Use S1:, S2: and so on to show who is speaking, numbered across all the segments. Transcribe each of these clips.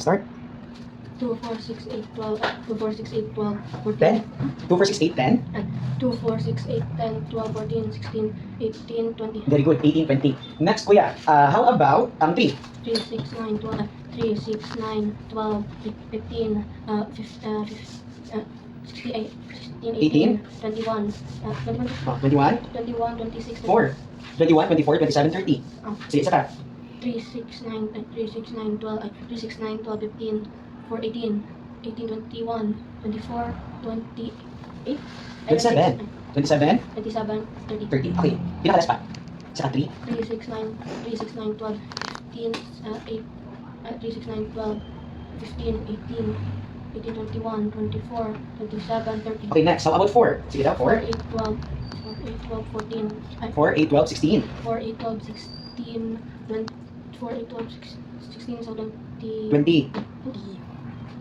S1: Start.
S2: 2, 4, 6, 8, 12. 2, 4, 6, 8, 12. 14.
S1: 10. 2, 4, 6, 8, 10.
S2: 2, 4, 6, 8, 10, 12, 14, 16, 18, 20.
S1: Very good. 18, 20. Next, kuya. How about 3?
S2: 3, 6, 9, 12. 3, 6, 9, 12, 15, 16, 18, 21, 21,
S1: 21.
S2: 21, 26,
S1: 4. 21, 24, 27, 30.
S2: Oh.
S1: Sige, isa pa.
S2: 3, 6, 9, 3, 6, 9, 12, 3, 6, 9, 12, 15, 4, 18, 18, 21, 24, 28,
S1: 27. 27.
S2: 27, 30.
S1: 30. Okay. Pinakalas pa. Saka 3.
S2: 3, 6, 9, 3, 6, 9, 12, 15, 8, 3, 6, 9, 12, 15, 18, 18, 21, 24, 27, 30.
S1: Okay, next. How about 4? Sige daw,
S2: 4,
S1: 4.
S2: 8, 12, 4, 8, 12, 14,
S1: 4, 8, 12, 16.
S2: 4, 8, 12, 16, 20, 4, 8, 12, 16, so 20,
S1: 20.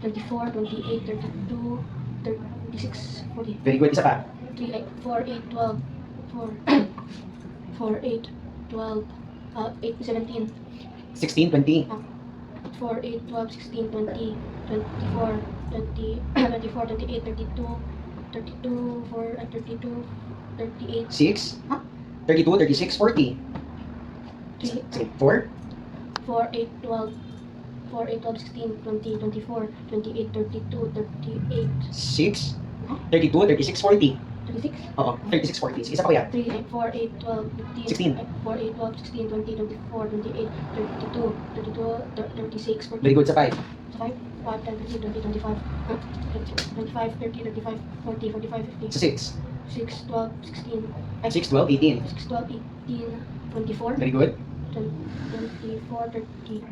S2: 24, 28, 32, 36, 40.
S1: Very good. Isa pa.
S2: 3, 8, 4, 8, 12, 4, 4, 8, 12, 8, 17,
S1: 16, 20.
S2: 4, 8, 12, 16, 20, 24, 20, 24, 28, 32, 32, 4, 32, 38,
S1: 6. 32, 36, 40.
S2: 3,
S1: Sige, 4.
S2: 4, 8, 12, 4, 8, 12, 16, 20, 24, 28, 32, 38,
S1: 6. 32, 36, 40.
S2: 36,
S1: Oo, 36, 40. Sige, isa pa kuya.
S2: 3, 8, 4, 8, 12, 15,
S1: 16.
S2: 4, 8, 12, 16, 20, 24, 28, 32, 32, 36, 40.
S1: Very good sa 5.
S2: 5, 5, 10, 15, 20, 25, 25, 30, 35, 40, 45, 50,
S1: Sa 6.
S2: 6, 12, 16,
S1: 6, 12, 18.
S2: 6, 12, 18, 24,
S1: Very good.
S2: 24, 30,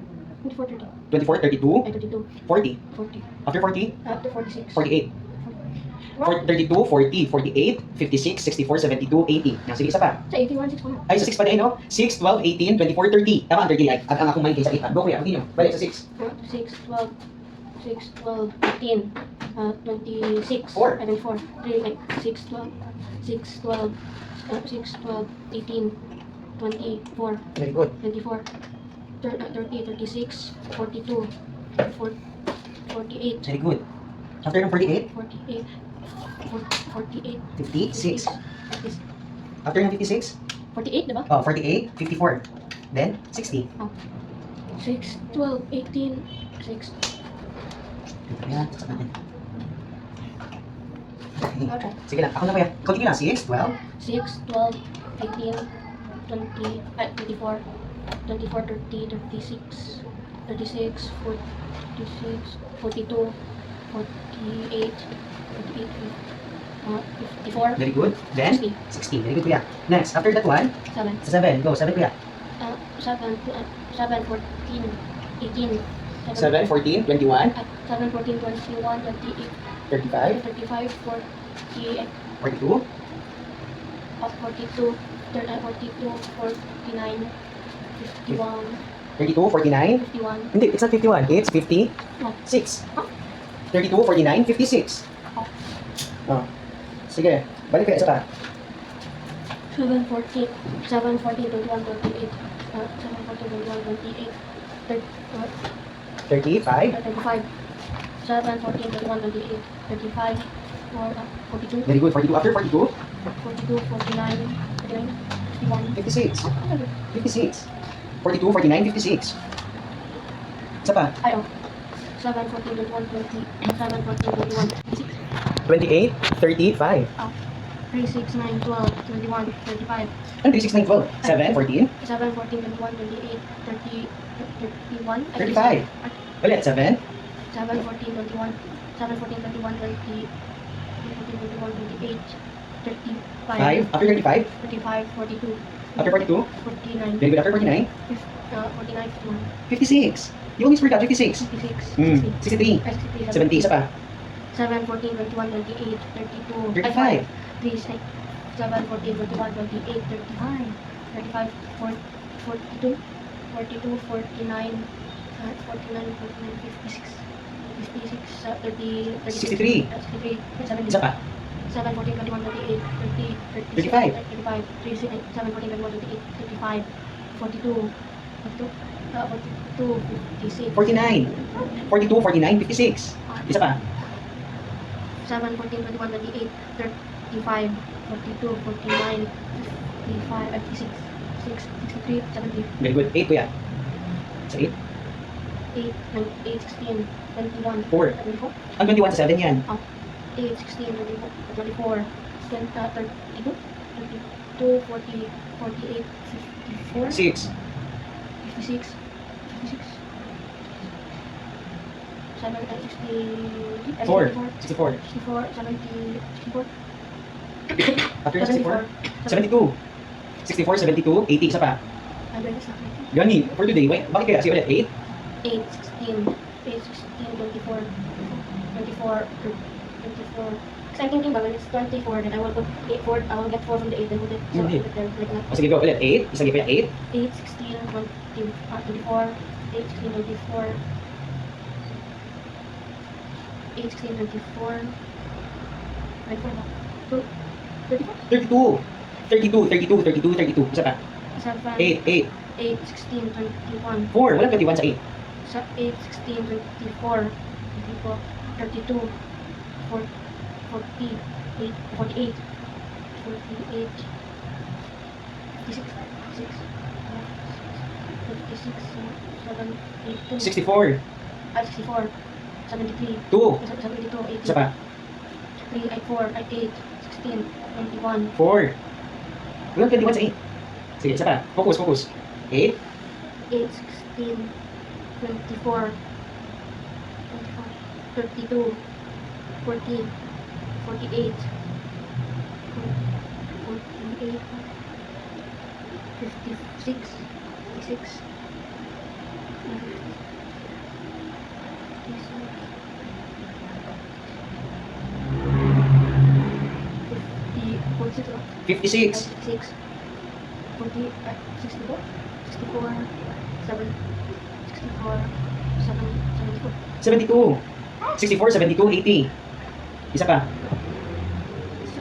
S2: 24, 30,
S1: 24, 32,
S2: 32,
S1: 40.
S2: 40,
S1: After 40,
S2: 46,
S1: 48. 32, 40, 48, 56, 64, 72, 80. Sige, isa pa.
S2: sa 81, 6 pa nga.
S1: Ay, sa 6 pa din, no? 6, 12, 18, 24, 30. Tama, 30. Ay, ang akong mind kaysa 8. Go, kuya. Hindi nyo. Balik sa 6.
S2: 6, 12, 6, 12, 18, 26,
S1: 4.
S2: 4, 3, 6, 12, 6, 12, 6, 12, 18, 24,
S1: Very good.
S2: 24, 30, 36, 42, 48,
S1: Very good. After ng 48,
S2: 48, 48,
S1: 56. After ng 56,
S2: 48, diba?
S1: 48, 54. Then, 60.
S2: 6, 12, 18, 6.
S1: Ayan, saksak natin.
S2: Okay.
S1: Sige lang, ako na kuya. Continue lang. 6, 12,
S2: 6, 12, 18, 20, 24, 24, 30, 36, 36, 46, 42, 48, 48, 54,
S1: very good. Then,
S2: 60,
S1: 60. Very good kuya. Next, after that one,
S2: 7,
S1: sa 7. Go, 7 kuya.
S2: 7, 7, 14, 18,
S1: 7, 14, 21,
S2: 7, 14, 21, 28,
S1: 35,
S2: 35, 48,
S1: 42,
S2: 42, 42, 49, 51,
S1: 32, 49.
S2: 51,
S1: Hindi, it's not 51. It's 56.
S2: No.
S1: 32, 49, 56. Oh. Sige, balik kayo. Isa pa.
S2: 7, 14, 7, 14, 21, 28, 7, 14, 21, 28,
S1: 35.
S2: 35, 7, 14, 21, 28, 35, 42,
S1: Very good. 42. After 42,
S2: 42, 49, 49, 51,
S1: 56. 56. 42, 49, 56. Isa pa.
S2: ay, 7, 14, 21, 20, 7, 14, 21, 26,
S1: 28, 35.
S2: 3, 6, 9, 12, 21, 35,
S1: Ano 3, 6, 9, 12? 7, 14,
S2: 7, 14, 21, 28, 30, 31,
S1: 35. Ulit, 7.
S2: 7, 14, 21, 7, 14, 21, 20, 14, 21, 28, 35,
S1: 5. After 35.
S2: 35, 42,
S1: After 42.
S2: 49,
S1: Very good. After 49.
S2: 49, 51,
S1: 56. You always forgot 56.
S2: 56,
S1: 63.
S2: 63,
S1: 70. Isa pa.
S2: 7, 14, 21, 28, 32,
S1: 35.
S2: 3, 7, 14, 21, 28, 35, 35, 42, 42, 49, 49, 49, 56, 56, 30,
S1: 63.
S2: 63, 70,
S1: Isa pa.
S2: 7, 14, 21, 28, 30,
S1: 35.
S2: 35, 3, 7, 14, 21, 28, 35, 42, 42, 56.
S1: 49. 42, 49, 56. Isa pa.
S2: 7, 14, 21, 28, 35, 42, 49, 55, 56, 6, 63, 70,
S1: Very good. 8, kuya. Sa 8.
S2: 8, 9, 8, 16, 21,
S1: 4.
S2: 24,
S1: Ang 21 sa 7 yan.
S2: 8, 16, 24, 32, 32, 40, 48, 54,
S1: 6.
S2: 56, 56, 7,
S1: 4.
S2: 64,
S1: 64.
S2: 64, 70, 64,
S1: After 64. 72. 64, 72, 80. Isa pa. Gani, for today, wait, bakit kaya? Sige ulit. 8.
S2: 8, 16, 8, 16, 24, 24, 24. Because I'm thinking when it's 24, then I will put 8, 4, I will get 4 from the 8, then put it, so
S1: Hindi.
S2: put it there, like that.
S1: O sige, go ulit. 8. Isang pa 8.
S2: 8, 16, 24, 8, 16, 24, 8, 16, 24, 24, 2, 34,
S1: 32. 32, 32, 32, 32. Isa pa.
S2: 7,
S1: 8, 8.
S2: 8, 16, 21,
S1: 4. Walang 21 sa 8.
S2: 8, 16, 24, 24, 32, 40, 48, 48, 48, 56, 56, 56, 7, 8, 2,
S1: 64.
S2: 64, 73,
S1: 2.
S2: 72, 80,
S1: Isa pa.
S2: 3, 4, 8, 16, 21,
S1: 4. Walang 21 sa 8. Sige, isa pa. Focus, focus. 8.
S2: 8, 16, 24, 32, 40, 48, 48, 56, 56,
S1: 56.
S2: 56, 40, 64, 64, 7, 64, 7, 74,
S1: 72. 64, 72, 80. Isa pa.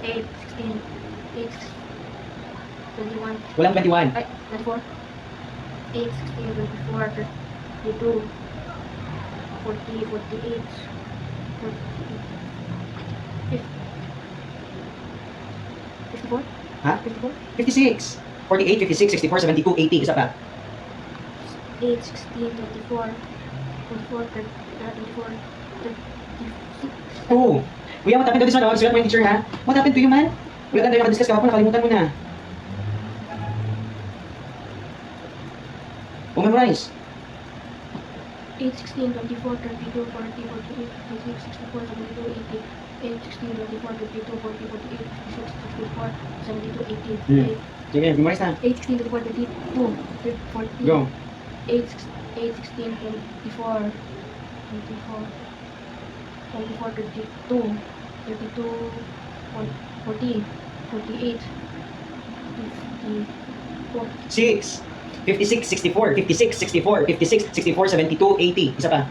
S2: 8, 16, 8, 21,
S1: Walang 21.
S2: 24, 8, 16, 24, 32, 40, 48, 54,
S1: Ha?
S2: 54,
S1: 56. 48, 56, 64, 72, 80. Isa pa.
S2: 8, 16, 24, 24, 24, 36,
S1: 2. Kuya, what happened to this one? Sulat mo yung teacher, ha? What happened to you, man? Wala tayo nakadiscuss kahapon, nakalimutan mo na. O memorize.
S2: 8, 16, 24, 32, 40, 48, 56, 64, 72, 80, 8, 16, 24, 32, 40, 48, 56, 64, 72, 80,
S1: Hmm. Sige, memorize na.
S2: 8, 16, 24, 32, 40,
S1: Go.
S2: 8, 16, 24, 24, 24, 32, 32, 40, 48, 54,
S1: 6. 56, 64, 56, 64, 56, 64, 72, 80. Isa pa.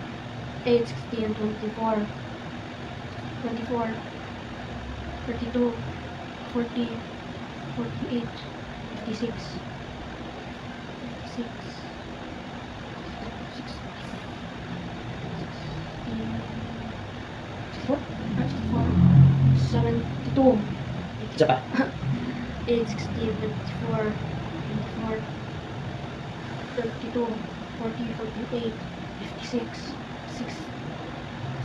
S2: 8, 16, 24, 24, 32, 40, 48, 56, 56, 72,
S1: Isa pa.
S2: 8, 16, 24, 24, 32, 40, 48, 56, 6,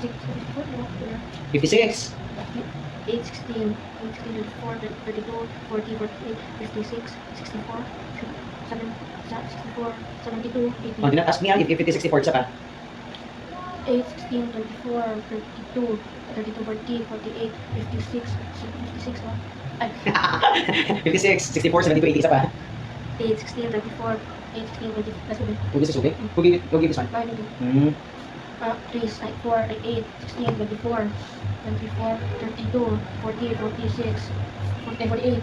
S2: 6, 54,
S1: 56.
S2: 8, 16, 24, 32, 40, 48, 56, 64, 7, 64, 72,
S1: Oh,
S2: 80,
S1: do not ask me if 50, 64. Isa pa.
S2: 8, 16, 24, 32, 32, 40, 48, 56, 56, ay,
S1: 56, 64, 72, 80. Isa pa.
S2: 8, 16, 24, 8, 16, 20, that's good.
S1: We'll this is okay. We'll give this one.
S2: Bye, baby. 3, 4, 8, 16, 24, 24, 32, 40, 46, 48,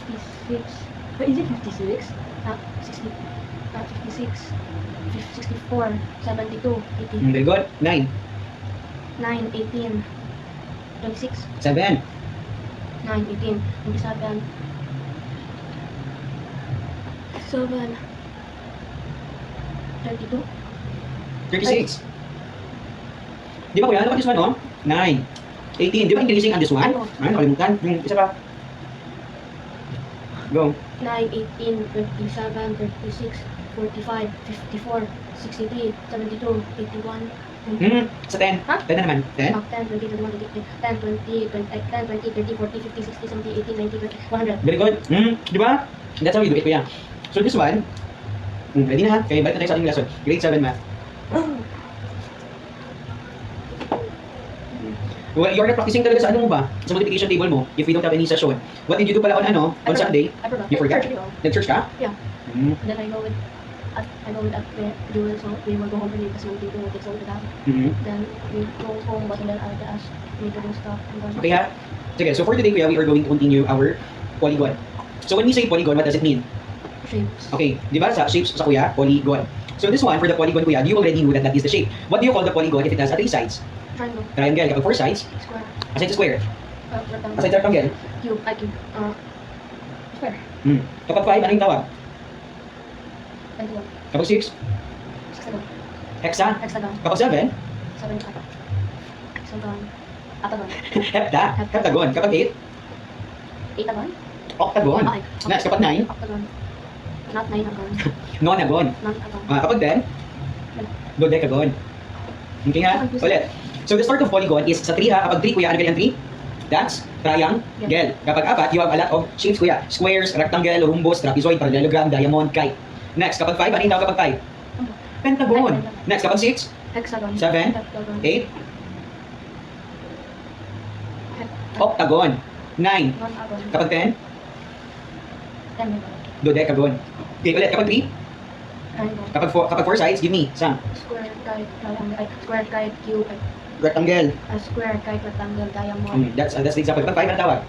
S2: 56. But is it 56? 60, 56, 64, 72, 80,
S1: Very good. 9.
S2: 9, 18, 26,
S1: 7.
S2: 9, 18, 27, 7, 32.
S1: 36. Di ba kuya? Ano ba this one, oh? 9. 18. Di ba increasing on this one?
S2: Ano?
S1: Ay, nakalimutan. Yung isa pa. Go.
S2: 9, 18, 27, 36, 45, 54, 63, 72, 81,
S1: Sa 10.
S2: Ha?
S1: 10 na naman. 10.
S2: 10, 20, 21, 22, 10, 20, 30, 40, 50, 60, 70, 80, 90, 100.
S1: Very good. Di ba? That's how we do it, kuya. So this one, ready na ha? Okay, balik na tayo sa ating lesson. Grade 7 math. Well, you're not practicing talaga sa ano mo ba? Sa multiplication table mo, if we don't have any session. What did you do pala on
S2: I
S1: Sunday?
S2: forgot.
S1: You forgot?
S2: Church, you know.
S1: Nag-church ka?
S2: Yeah.
S1: Mm.
S2: Then I go with at Jewel, so we will go home early because we'll be doing it so with that.
S1: Mhm.
S2: Then we go home, but then I'll ask me to do stuff. And then
S1: Okay ha? Sige, so for today, kuya, we are going to continue our polygon. So when we say polygon, what does it mean?
S2: shapes.
S1: Okay, di ba sa shapes sa kuya, polygon. So this one, for the polygon kuya, you already knew that that is the shape. What do you call the polygon if it has 3 sides?
S2: Triangle,
S1: Triangle, kapag 4 sides,
S2: square,
S1: aside sa square,
S2: rectangle,
S1: aside sa rectangle.
S2: cube, cube, square,
S1: Kapag 5, ano yung tawag?
S2: pentagon,
S1: Kapag 6,
S2: hexagon,
S1: hexa.
S2: hexagon,
S1: Kapag 7,
S2: hexagon, hexagon, octagon,
S1: heptagon. Kapag 8,
S2: eightagon,
S1: octagon.
S2: okay,
S1: Next, kapag 9,
S2: octagon, not nineagon,
S1: nonagon.
S2: nonagon,
S1: Kapag 10, dodecagon. Okay nga? Ulit. So the start of polygon is sa 3 ha. Kapag 3 kuya, ano kaya ang 3? That's triangle. Kapag 4, you have a lot of shapes kuya. Squares, rectangle, rhombus, trapezoid, parallelogram, diamond, kite. Next, kapag 5, ano yung tawag kapag 5? Pentagon. Next, kapag 6,
S2: hexagon,
S1: 7,
S2: heptagon,
S1: 8, octagon. 9,
S2: nonagon,
S1: kapag 10,
S2: pentagon,
S1: dodecagon. Okay, ulit. Kapag 3,
S2: triangle,
S1: kapag 4 sides, give me some.
S2: square, kite, triangle, square, kite, cube,
S1: Rectangle.
S2: square, kite, rectangle, diamond,
S1: That's the example. Kapag 5, ano tawag?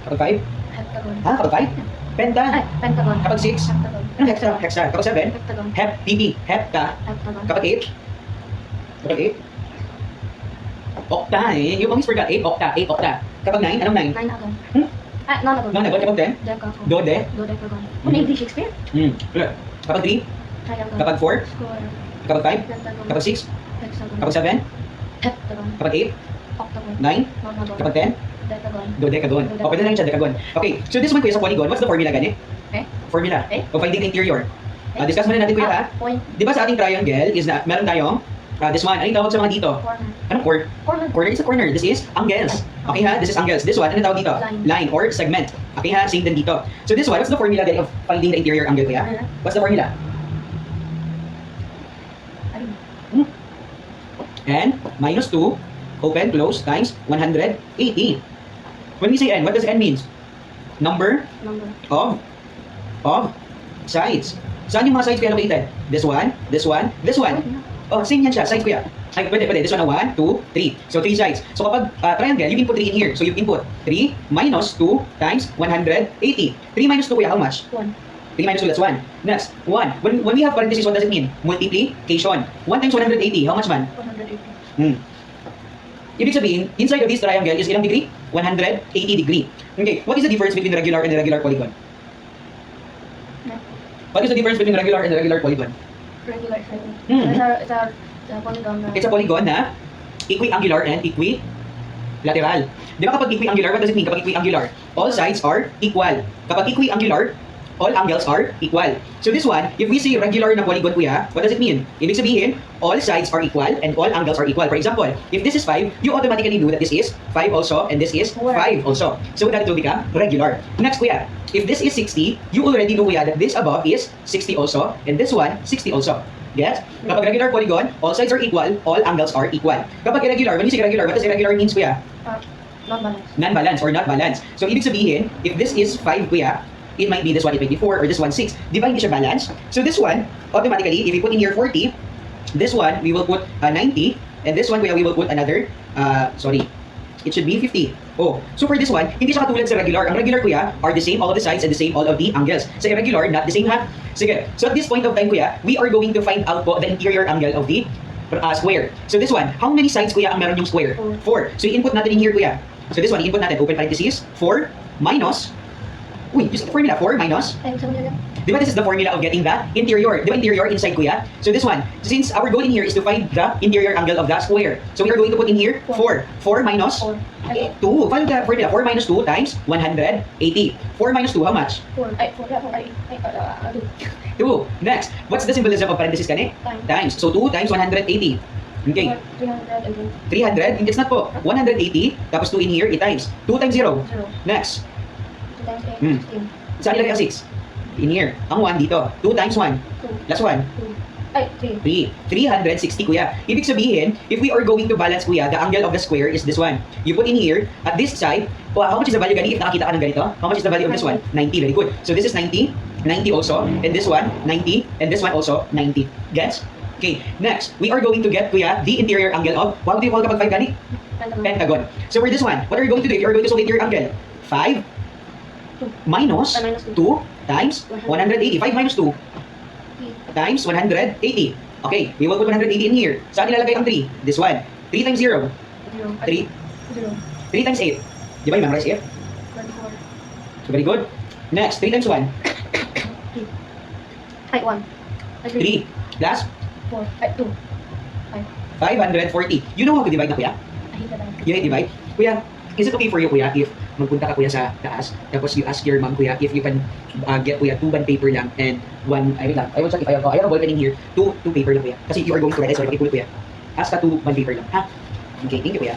S1: Kapag 5?
S2: heptagon,
S1: Ha? Kapag 5? Penta.
S2: pentagon,
S1: Kapag 6?
S2: heptagon,
S1: Ano hexa? Hexa. Kapag 7?
S2: heptagon,
S1: Hep, PP, hepta.
S2: heptagon,
S1: Kapag 8? Kapag 8? Octa eh. You always forgot 8, octa, 8, octa. Kapag 9, anong 9?
S2: nineagon,
S1: Hmm?
S2: nonagon,
S1: Nonagon. Kapag 10?
S2: decagon,
S1: Dode.
S2: dodecagon. Ano yung Shakespeare?
S1: Ulit. Kapag 3?
S2: Triangle,
S1: Kapag 4?
S2: square,
S1: Kapag 5?
S2: pentagon,
S1: Kapag 6?
S2: hexagon,
S1: Kapag 7?
S2: heptagon,
S1: Kapag 8?
S2: octagon,
S1: 9?
S2: nonagon,
S1: Kapag 10?
S2: decagon,
S1: Dodecagon. O, pwede na rin siya, decagon. Okay, so this one kuya sa polygon, what's the formula gani? Formula.
S2: Eh?
S1: O finding the interior. Discuss muna natin kuya ha.
S2: Point,
S1: Di ba sa ating triangle is na, meron tayong this one, anong tawag sa mga dito?
S2: corner,
S1: Anong
S2: corner,
S1: corner is a corner. This is angles. Okay ha? This is angles. This one, ano tawag dito?
S2: Line.
S1: Or segment. Okay ha? Same din dito. So this one, what's the formula then of finding the interior angle kuya? What's the formula?
S2: ayun,
S1: N minus 2, open, close, times 180. When we say N, what does N means? Number
S2: number,
S1: of sides. Saan yung mga sides kuya located? This one, this one, this one. Oh, same yan siya. Sides kuya. Ay, pwede. This one na 1, 2, 3. So 3 sides. So kapag triangle, you input 3 in here. So you input 3 minus 2 times 180. 3 minus 2 kuya, how much?
S2: 1,
S1: 3 minus 2, that's 1. Next, 1. When we have parentheses, what does it mean? Multiplication. 1 times 180, how much man?
S2: 180,
S1: Ibig sabihin, inside of this triangle is ilang degree? 180 degree. Okay, what is the difference between regular and irregular polygon? What is the difference between regular and irregular polygon?
S2: regular, regular.
S1: Hmm.
S2: It's a polygon na,
S1: It's a polygon na equiangular and equilateral. Di ba kapag equiangular, what does it mean? Kapag equiangular, all sides are equal. Kapag equiangular, all angles are equal. So this one, if we say regular na polygon kuya, what does it mean? Ibig sabihin, all sides are equal and all angles are equal. For example, if this is 5, you automatically know that this is 5 also and this is 5 also. So that it will become regular. Next kuya, if this is 60, you already know kuya that this above is 60 also and this one 60 also. Yes? Kapag regular polygon, all sides are equal, all angles are equal. Kapag irregular, when you say irregular, what does irregular means kuya?
S2: not balanced.
S1: Non-balance or not balance. So ibig sabihin, if this is 5 kuya, it might be this one, it might be 4, or this one 6. Di ba hindi siya balance? So this one, automatically, if we put in here 40, this one, we will put 90, and this one, kuya, we will put another, it should be 50. Oh, so for this one, hindi siya katulad sa regular. Ang regular, kuya, are the same all of the sides and the same all of the angles. Sa irregular, not the same ha? Sige. So at this point of time, kuya, we are going to find out po the interior angle of the square. So this one, how many sides, kuya, ang meron yung square? 4. So i-input natin in here, kuya. So this one, i-input natin, open parenthesis, 4 minus, use the formula, 4 minus,
S2: Ay, sabi nila,
S1: Di ba this is the formula of getting the interior? Di ba interior inside, kuya? So this one, since our goal in here is to find the interior angle of the square. So we are going to put in here 4. 4 minus
S2: 4.
S1: 2. Follow the formula. 4 minus 2 times 180. 4 minus 2, how much?
S2: 4. Ay, 4.
S1: 2. Next, what's the symbolism of parenthesis kani? Times. So 2 times 180. Okay.
S2: 300.
S1: 300. It's not po. 180. Tapos 2 in here, i-times. 2 times 0.
S2: 0.
S1: Next.
S2: 2 times 8.
S1: Hmm.
S2: 16.
S1: Saan ilagay ang 6? In here. Ang 1 dito. 2 times 1.
S2: 2.
S1: Last 1.
S2: 2. Ay, 3.
S1: 3. 360, kuya. Ibig sabihin, if we are going to balance, kuya, the angle of the square is this one. You put in here, at this side, how much is the value gani if nakakita ka ng ganito? How much is the value of this one? 90. Very good. So this is 90. 90 also. And this one, 90. And this one also, 90. Gets? Okay. Next, we are going to get, kuya, the interior angle of, what do you call kapag 5 gani? Pentagon. So for this one, what are you going to do if you are going to solve the interior angle? 5 minus 2 times 180. 5 minus 2 times 180. Okay, we will put 180 in here. Saan ilalagay ang 3? This one. 3 times 0.
S2: 0.
S1: 3.
S2: 0.
S1: 3 times 8. Di ba yung memorize 8?
S2: 24.
S1: So very good. Next, 3 times 1.
S2: 3. Ay, 1.
S1: 3. Plus
S2: 4. Ay, 2.
S1: 540. You know how to divide na, kuya?
S2: I hate that.
S1: You hate divide? Kuya, is it okay for you, kuya, if magpunta ka, kuya, sa taas, tapos you ask your mom, kuya, if you can get, kuya, 2 bond paper lang and 1, I will check if I have a ball pen in here, 2 paper lang, kuya. Kasi you are going to write, sorry, pakipulot, kuya. Ask ka 2 bond paper lang, ha? Okay, thank you, kuya.